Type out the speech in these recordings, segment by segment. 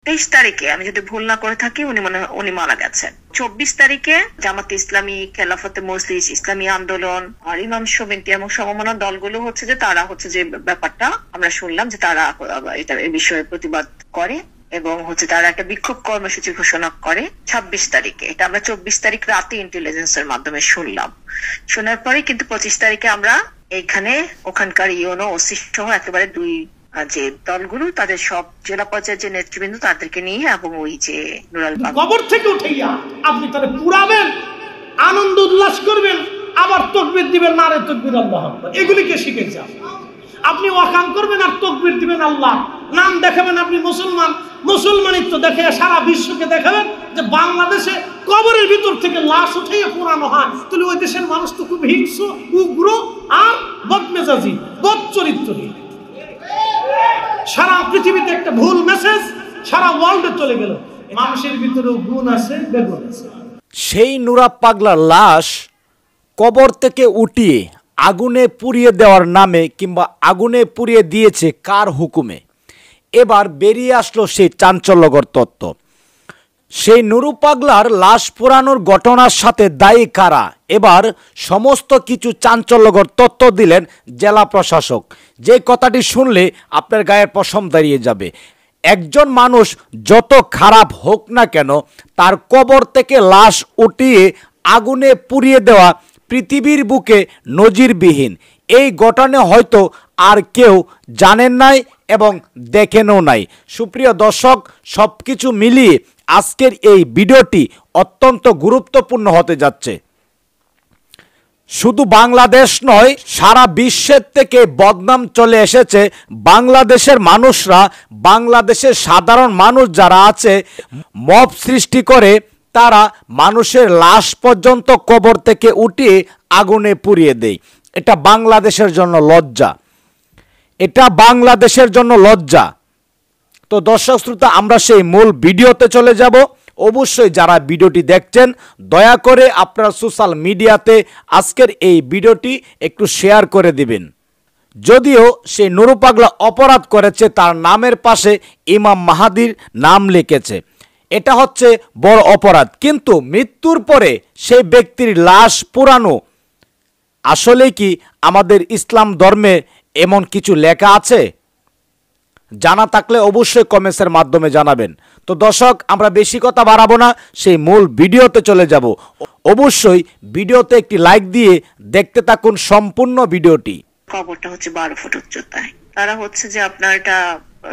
23 তারিখে আমি যদি ভুল না করে থাকি উনি মারা গেছেন। 24 তারিখে জামাতে ইসলামী, খেলাফতে মজলিস, ইসলামী আন্দোলন আর ইমাম সমিতি এবং সমমনা দলগুলো হচ্ছে যে তারা হচ্ছে যে ব্যাপারটা আমরা শুনলাম যে তারা এটা এই বিষয়ে প্রতিবাদ করে এবং হচ্ছে তারা একটা বিক্ষোভ কর্মসূচি ঘোষণা করে 26 তারিখে। এটা আমরা 24 তারিখ রাতে ইন্টেলিজেন্সের মাধ্যমে শুনলাম। শোনার পরে কিন্তু 25 তারিখে আমরা এইখানে ওখানকার ইউনো ওসি সহ একেবারে দুই যে দলগুলো তাদের সব জেলা পর্যায়ের যে নেতৃবৃন্দ তাদেরকে নিয়ে এবং ওই যে নুরাল কবর থেকে উঠাইয়া আপনি তাহলে পুরাবেন, আনন্দ উল্লাস করবেন, আবার তাকবীর দিবেন, নারে তাকবীর আল্লাহু আকবার। এগুলিকে শিখেছে আপনি ওয়াকাম করবেন আর তাকবীর দিবেন, আল্লাহ নাম দেখাবেন। আপনি মুসলমানিত্ব দেখে সারা বিশ্বকে দেখাবেন যে বাংলাদেশে কবরের ভিতর থেকে লাশ উঠাইয়া পুরানো হয়। তাহলে ওই দেশের মানুষ তো খুব হিংস্র, উগ্র আর বদমেজাজি, বদচরিত্রী। সারা পৃথিবীতে একটা ভুল মেসেজ সারা ওয়ার্ল্ডে চলে গেল, মানুষের ভিতরেও গুণ আছে, বেগুন আছে। সেই নুরা পাগলার লাশ কবর থেকে উঠিয়ে আগুনে পুড়িয়ে দেওয়ার নামে কিংবা আগুনে পুড়িয়ে দিয়েছে কার হুকুমে? এবার বেরিয়ে আসলো সেই চাঞ্চল্যকর তথ্য। সেই নুরু পাগলার লাশ পোড়ানোর ঘটনার সাথে দায়ী কারা? এবার সমস্ত কিছু চাঞ্চল্যকর তথ্য দিলেন জেলা প্রশাসক। যে কথাটি শুনলে আপনার গায়ের পশম দাঁড়িয়ে যাবে। একজন মানুষ যত খারাপ হোক না কেন, তার কবর থেকে লাশ উঠিয়ে আগুনে পুড়িয়ে দেওয়া পৃথিবীর বুকে নজিরবিহীন। এই ঘটনা হয়তো আর কেউ জানেন নাই এবং দেখেনও নাই। সুপ্রিয় দর্শক, সব কিছু মিলিয়ে আজকের এই ভিডিওটি অত্যন্ত গুরুত্বপূর্ণ হতে যাচ্ছে। শুধু বাংলাদেশ নয়, সারা বিশ্বের থেকে বদনাম চলে এসেছে বাংলাদেশের মানুষরা, বাংলাদেশের সাধারণ মানুষ যারা আছে মব সৃষ্টি করে তারা মানুষের লাশ পর্যন্ত কবর থেকে উঠিয়ে আগুনে পুড়িয়ে দেয়। এটা বাংলাদেশের জন্য লজ্জা, এটা বাংলাদেশের জন্য লজ্জা। তো দর্শক শ্রোতা, আমরা সেই মূল ভিডিওতে চলে যাব। অবশ্যই যারা ভিডিওটি দেখছেন দয়া করে আপনার সোশ্যাল মিডিয়াতে আজকের এই ভিডিওটি একটু শেয়ার করে দিবেন। যদিও সেই নুরু পাগলা অপরাধ করেছে, তার নামের পাশে ইমাম মাহাদির নাম লিখেছে, এটা হচ্ছে বড় অপরাধ। কিন্তু মৃত্যুর পরে সেই ব্যক্তির লাশ পোড়ানো আসলে কি আমাদের ইসলাম ধর্মে এমন কিছু লেখা আছে? জানা থাকলে অবশ্যই কমেন্টসের মাধ্যমে জানাবেন। তো দর্শক, আমরা বেশি কথা বাড়াবো না, সেই মূল ভিডিওতে চলে যাব। অবশ্যই ভিডিওতে একটি লাইক দিয়ে দেখতে থাকুন সম্পূর্ণ ভিডিওটি। কবরটা হচ্ছে 12 ফুট উচ্চতায়। তারা হচ্ছে যে আপনার এটা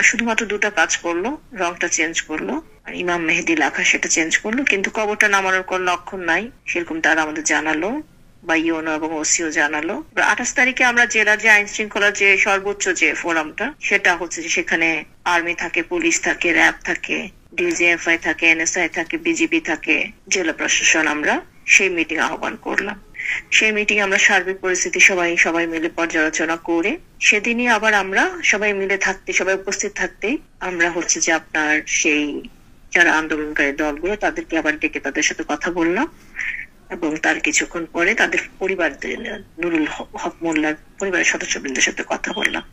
শুধুমাত্র দুটো কাজ করলো, রংটা চেঞ্জ করলো আর ইমাম মেহেদি লেখা সেটা চেঞ্জ করলো, কিন্তু কবরটা নামানোর কোন লক্ষণ নাই সেরকম তারা আমাদের জানালো বা ইউনো এবং ওসিও জানালো। 28 তারিখে আমরা জেলার যে আইন শৃঙ্খলার যে সর্বোচ্চ যে ফোরামটা, সেটা হচ্ছে যে সেখানে আর্মি থাকে, পুলিশ থাকে, র্যাব থাকে, ডিজিএফআই থাকে, এনএসআই থাকে, বিজিবি থাকে, জেলা প্রশাসন, আমরা সেই মিটিং আহ্বান করলাম। সেই মিটিং আমরা সার্বিক পরিস্থিতি সবাই মিলে পর্যালোচনা করে সেদিনই আবার আমরা সবাই উপস্থিত থাকতে আমরা হচ্ছে যে আপনার সেই যারা আন্দোলনকারী দলগুলো তাদেরকে আবার ডেকে তাদের সাথে কথা বললাম এবং তার কিছুক্ষণ পরে তাদের পরিবারদের, নুরুল হক মোল্লার পরিবারের সদস্যবৃন্দের সাথে কথা বললাম।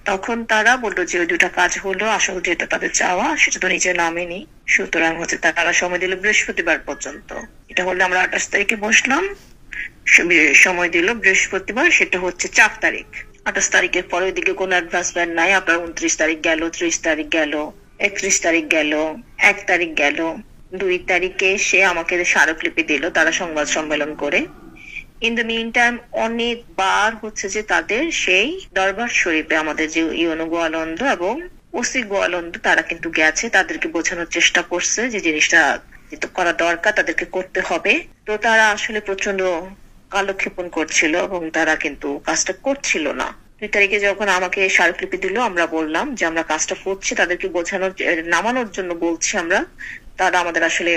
তখন তারা বললো যে ওই দুটা কাজ হলো, আসলে যেটা তাদের চাওয়া সেটা তো নিজের নামে নেই, সুতরাং হচ্ছে তারা সময় দিল বৃহস্পতিবার পর্যন্ত। এটা হলে আমরা 28 তারিখে বসলাম, সময় দিল বৃহস্পতিবার, সেটা হচ্ছে 4 তারিখ। 28 তারিখের পরে ওইদিকে কোনো অ্যাডভান্সমেন্ট নাই। আপনার 29 তারিখ গেল, 30 তারিখ গেল, 31 তারিখ গেল, 1 তারিখ গেল, 2 তারিখে সে আমাকে স্মারকলিপি দিল তারা সংবাদ সম্মেলন করে। ইন দ্য মিন টাইম অনেকবার হচ্ছে যে তাদের সেই দরবার শরীফে আমাদের যে ইউনো গোয়ালন্দ এবং ওসি গোয়ালন্দ তারা কিন্তু গেছে, তাদেরকে বোঝানোর চেষ্টা করছে যে জিনিসটা যেটা করা দরকার তাদেরকে করতে হবে। তো তারা আসলে প্রচন্ড কালক্ষেপণ করছিল এবং তারা কিন্তু কাজটা করছিল না। 2 তারিখে যখন আমাকে স্মারকলিপি দিল, আমরা বললাম যে আমরা কাজটা করছি, তাদেরকে নামানোর জন্য বলছি আমরা, তারা আমাদের আসলে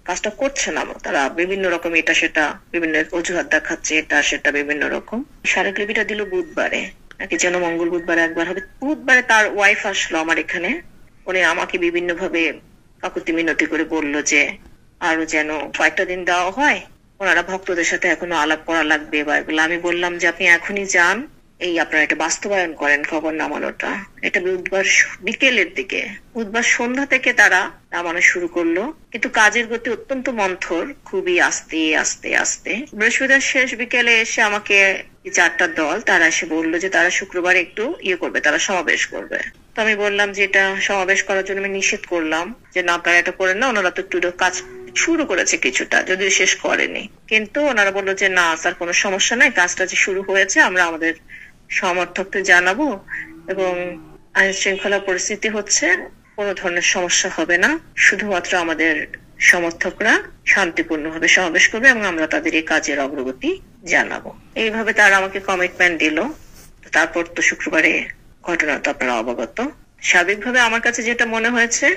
কাজটা করছে না। তারা বিভিন্ন রকম এটা সেটা বিভিন্ন অজুহাত দেখাচ্ছে, এটা সেটা বিভিন্ন রকম। স্মারকলিপিটা দিল বুধবারে, নাকি যেন মঙ্গল বুধবারে একবার হবে। বুধবারে তার ওয়াইফ আসলো আমার এখানে, উনি আমাকে বিভিন্ন ভাবে কাকুতি মিনতি করে বললো যে আরো যেন কয়েকটা দিন দেওয়া হয়, ওনারা ভক্তদের সাথে এখনো আলাপ করা লাগবে বা এগুলো। আমি বললাম যে আপনি এখনই যান, এই আপনারা এটা বাস্তবায়ন করেন খবর নামানোটা। এটা বুধবার বিকেলের দিকে, বুধবার সন্ধ্যা থেকে তারা নামানো শুরু করলো, কিন্তু কাজের গতি অত্যন্ত মন্থর, খুবই আস্তে আস্তে আস্তে। বৃহস্পতিবার শেষ বিকেলে এসে আমাকে 4টা দল তারা এসে বললো যে তারা শুক্রবার একটু করবে, তারা সমাবেশ করবে। তো আমি বললাম যে এটা সমাবেশ করার জন্য আমি নিষেধ করলাম যে না, আপনারা এটা করেন না। ওনারা তো একটু কাজ শুরু করেছে কিছুটা, যদিও শেষ করেনি, কিন্তু ওনারা বললো যে না স্যার, কোনো সমস্যা নাই, কাজটা যে শুরু হয়েছে আমরা আমাদের সমর্থকদের জানাবো, এবং আইন শৃঙ্খলা পরিস্থিতি হচ্ছে, কোনো ধরনের সমস্যা হবে না, শুধুমাত্র আমাদের সমর্থকরা শান্তিপূর্ণভাবে সমাবেশ করবে এবং আমরা তাদের এই কাজের অগ্রগতি জানাবো। এইভাবে তারা আমাকে কমিটমেন্ট দিল। তারপর তো শুক্রবারে ঘটনা তো আপনারা অবগত। স্বাভাবিকভাবে আমার কাছে যেটা মনে হয়েছে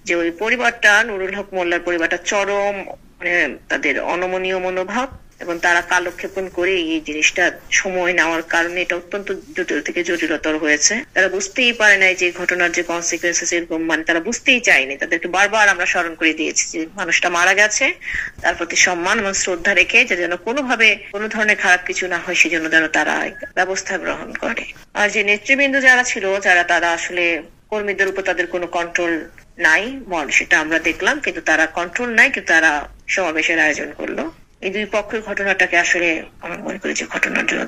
যে ওই পরিবারটা, নুরুল হক মোল্লার পরিবারটা চরম তাদের অনমনীয় মনোভাব, এবং তারা কালক্ষেপণ করে এই জিনিসটা সময় নেওয়ার কারণে এটা অত্যন্ত জটিল থেকে জটিলতর হয়েছে। তারা বুঝতেই পারে নাই যে ঘটনার যে কনসিকুয়েন্সেস এরকম, তারা বুঝতেই চায়নি। তাদেরকে বারবার আমরা স্মরণ করে দিয়েছি যে মানুষটা মারা গেছে, তার প্রতি সম্মান এবং শ্রদ্ধা রেখে যে যেন কোনোভাবে কোনো ধরনের খারাপ কিছু না হয় সেজন্য যেন তারা ব্যবস্থা গ্রহণ করে। আর যে নেতৃবৃন্দ যারা ছিল, তারা আসলে কর্মীদের উপর তাদের কোনো কন্ট্রোল নাই, সেটা আমরা দেখলাম, কিন্তু তারা কন্ট্রোল নাই, কিন্তু তারা সমাবেশের আয়োজন করলো। এই দুই পক্ষের ঘটনাটাকে আসলে আমার মনে করি যে ঘটনার জন্য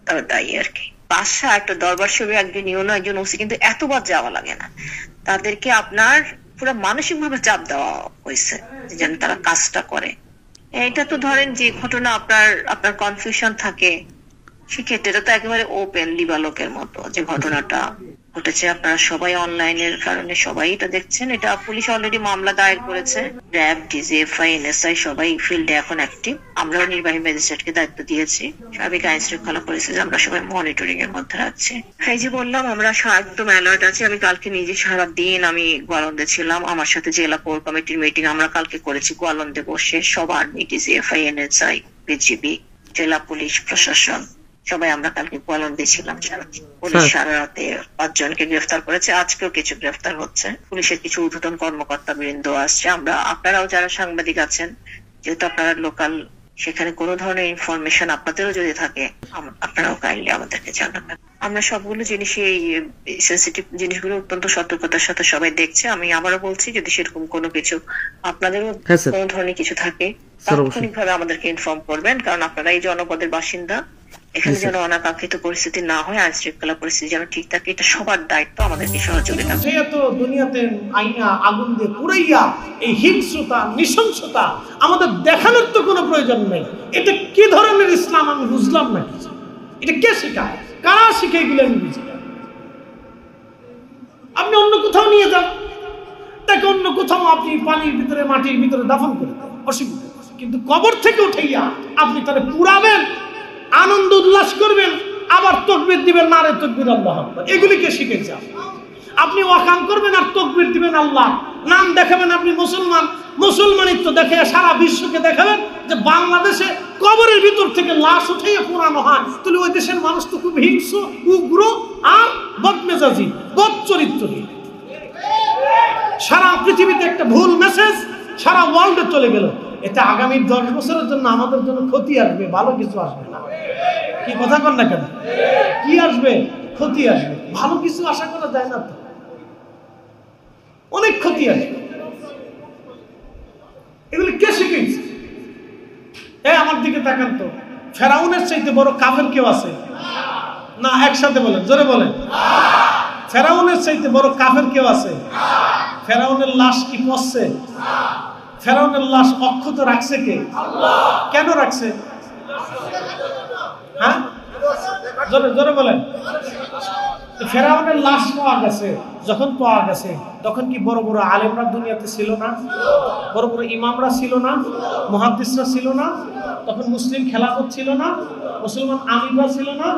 তারা দায়ী আর কি। বাদশা একটা দরবার শরীফে একজন ইউনো, একজন ওসি, কিন্তু এতবার যাওয়া লাগে না। তাদেরকে আপনার পুরো মানসিক ভাবে চাপ দেওয়া হয়েছে যেন তারা কাজটা করে। এটা তো ধরেন যে ঘটনা আপনার কনফিউশন থাকে, সেক্ষেত্রে এটা তো একেবারে ওপেন লিবালকের মতো যে ঘটনাটা ঘটেছে। আপনারা সবাই অনলাইনের কারণে সবাই এটা দেখছেন। এটা পুলিশ অলরেডি মামলা দায়ের করেছে, র্যাব, ডিজিএফআই, এনএসআই সবাই ফিল্ডে এখন অ্যাক্টিভ। আমরাও নির্বাহী ম্যাজিস্ট্রেটকে দায়িত্ব দিয়েছি। সার্বিক আইন শৃঙ্খলা পরিস্থিতি আমরা সবাই মনিটরিং এর মধ্যে রাখছি। এই যে বললাম, আমরা একদম অ্যালার্ট আছি। আমি কালকে নিজে সারা দিন আমি গোয়ালন্দে ছিলাম। আমার সাথে জেলা কোর কমিটির মিটিং আমরা কালকে করেছি গোয়ালন্দে বসে, সব আর্মি, ডিজিএফআই, এনএসআই, বিজিবি, জেলা পুলিশ প্রশাসন সবাই আমরা কালকে গোয়ালন্দে ছিলাম। পুলিশ সারা রাতে 5 জনকে গ্রেফতার করেছে, আজকেও কিছু গ্রেফতার হচ্ছে। পুলিশের কিছু ঊর্ধ্বতন কর্মকর্তা বৃন্দ আসছে। আপনারাও যারা সাংবাদিক আছেন, যেহেতু আপনারা লোকাল, সেখানে কোনো ধরনের ইনফরমেশন আপনাদেরও যদি থাকে আপনারাও কাইন্ডলি আমাদেরকে জানাবেন। আমরা সবগুলো জিনিসই, এই সেনসিটিভ জিনিসগুলো অত্যন্ত সতর্কতার সাথে সবাই দেখছে। আমি আবারও বলছি, যদি সেরকম কোনো কিছু আপনাদেরও কোনো ধরনের কিছু থাকে তাৎক্ষণিকভাবে আমাদেরকে ইনফর্ম করবেন, কারণ আপনারা এই জনপদের বাসিন্দা। এখানে যেন অনাকাঙ্ক্ষিত পরিস্থিতি না হয়, আইন শৃঙ্খলা পরিস্থিতি যেন ঠিক থাকে, এটা সবার দায়িত্ব, আমাদেরকে সহযোগিতা। যেহেতু দুনিয়াতে আইনা আগুন দিয়ে পুরাইয়া এই হিংস্রতা, নৃশংসতা আমাদের দেখানোর তো কোনো প্রয়োজন নেই। এটা কি ধরনের ইসলাম আমি বুঝলাম না। এটা কে শেখায়, কারা শিখে এগুলো আমি বুঝি না। আপনি অন্য কোথাও নিয়ে যান, তাকে অন্য কোথাও আপনি পানির ভিতরে, মাটির ভিতরে দাফন করে দেন, অসুবিধা। কিন্তু কবর থেকে উঠাইয়া আপনি তাহলে পুরাবেন, আনন্দ উল্লাস করবেন, আবার তাকবীর দিবেন, নারে তাকবীর আল্লাহু আকবার। এগুলিকে শিখেছে। আপনি ওয়াকাম করবেন আর তাকবীর দিবেন, আল্লাহ নাম দেখাবেন, আপনি মুসলমান, মুসলমানিত্ব দেখে সারা বিশ্বকে দেখাবেন যে বাংলাদেশে কবরের ভিতর থেকে লাশ উঠিয়ে পোড়ানো হয়। তাহলে ওই দেশের মানুষ তো খুব হিংস্র, উগ্র আর বদমেজাজি, বদচরিত্রহীন। সারা পৃথিবীতে একটা ভুল মেসেজ সারা ওয়ার্ল্ডে চলে গেল। এটা আগামী 10 বছরের জন্য আমাদের জন্য ক্ষতি আসবে, ভালো কিছু আসবে না। কি কথা কন না কেন? কি আসবে? ক্ষতি আসবে, ভালো কিছু আশা করা যায় না তো, অনেক ক্ষতি আসবে। এগুলি কে শিখেছে? আমার দিকে তাকান তো, ফেরাউনের চাইতে বড় কাফের কেউ আছে না? একসাথে বলেন, জোরে বলেন। ফেরাউনের চাইতে বড় কাফের কেউ আছে? ফেরাউনের লাশ কি পচছে? ফেরাউনের লাশ অক্ষত রাখছে কে? কেন রাখছে? হ্যাঁ, জোরে জোরে বলেন। ফেরাউনের লাশ পাওয়া গেছে, যখন পাওয়া গেছে তখন কি বড় বড় আলেমরা দুনিয়াতে ছিল না? বড় বড় ইমামরা ছিল না? মুহাদ্দিসরা ছিল না? তখন মুসলিম খেলাফত ছিল না? মুসলমান আমিররা ছিল না?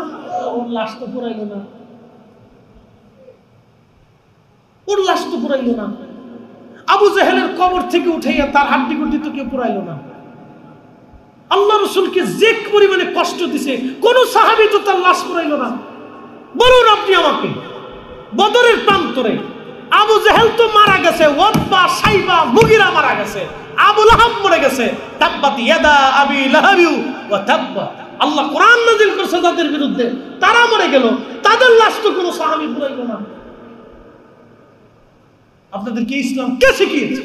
ওর লাশ তো পুরাইল না, ওর লাশ তো পুরাইল না। আবু জেহেলের কবর থেকে উঠাইয়া তার হাড্ডি গুড্ডি তো কেউ পুরাইল না। আল্লাহ রাসূলকে যে পরিমাণে কষ্ট দিছে, কোন সাহাবী তো তার লাশ পুরাইল না। বলুন আপনি আমাকে, বদরের প্রান্তরে আবু জেহেল তো মারা গেছে, ওতবা, সাইবা, মুগিরা মারা গেছে, আবু লাহাব মরে গেছে। তাব্বাত ইয়াদা আবি লাহাবি ওয়া তাব্বা, আল্লাহ কোরআন নাযিল করছে তাদের বিরুদ্ধে, তারা মরে গেল, তাদের লাশ তো কোনো সাহাবী পুরাইল না। আপনাদেরকে ইসলাম কে শিখিয়েছে?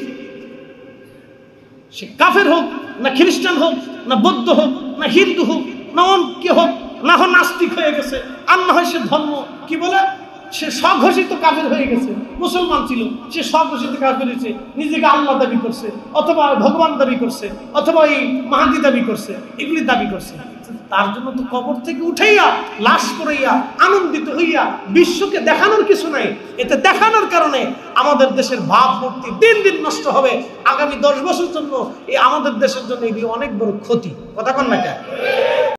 সে কাফের হোক, না খ্রিস্টান হোক, না বৌদ্ধ হোক, না হিন্দু হোক, না কে হোক, না হয় নাস্তিক হয়ে গেছে, আর না হয় সে ধর্ম কি বলে সে স্বঘোষিত কাফের হয়ে গেছে। মুসলমান ছিল, সে স্বঘোষিত কাফের হয়েছে, নিজেকে আল্লাহ দাবি করছে, অথবা ভগবান দাবি করছে, অথবা এই মাহাদি দাবি করছে, এগুলি দাবি করছে। তার জন্য তো কবর থেকে উঠাইয়া লাশ করাইয়া আনন্দিত হইয়া বিশ্বকে দেখানোর কিছু নাই। এতে দেখানোর কারণে আমাদের দেশের ভাবমূর্তি দিন দিন নষ্ট হবে। আগামী 10 বছর জন্য এই আমাদের দেশের জন্য এগুলি অনেক বড় ক্ষতি। কথা কন না কেন?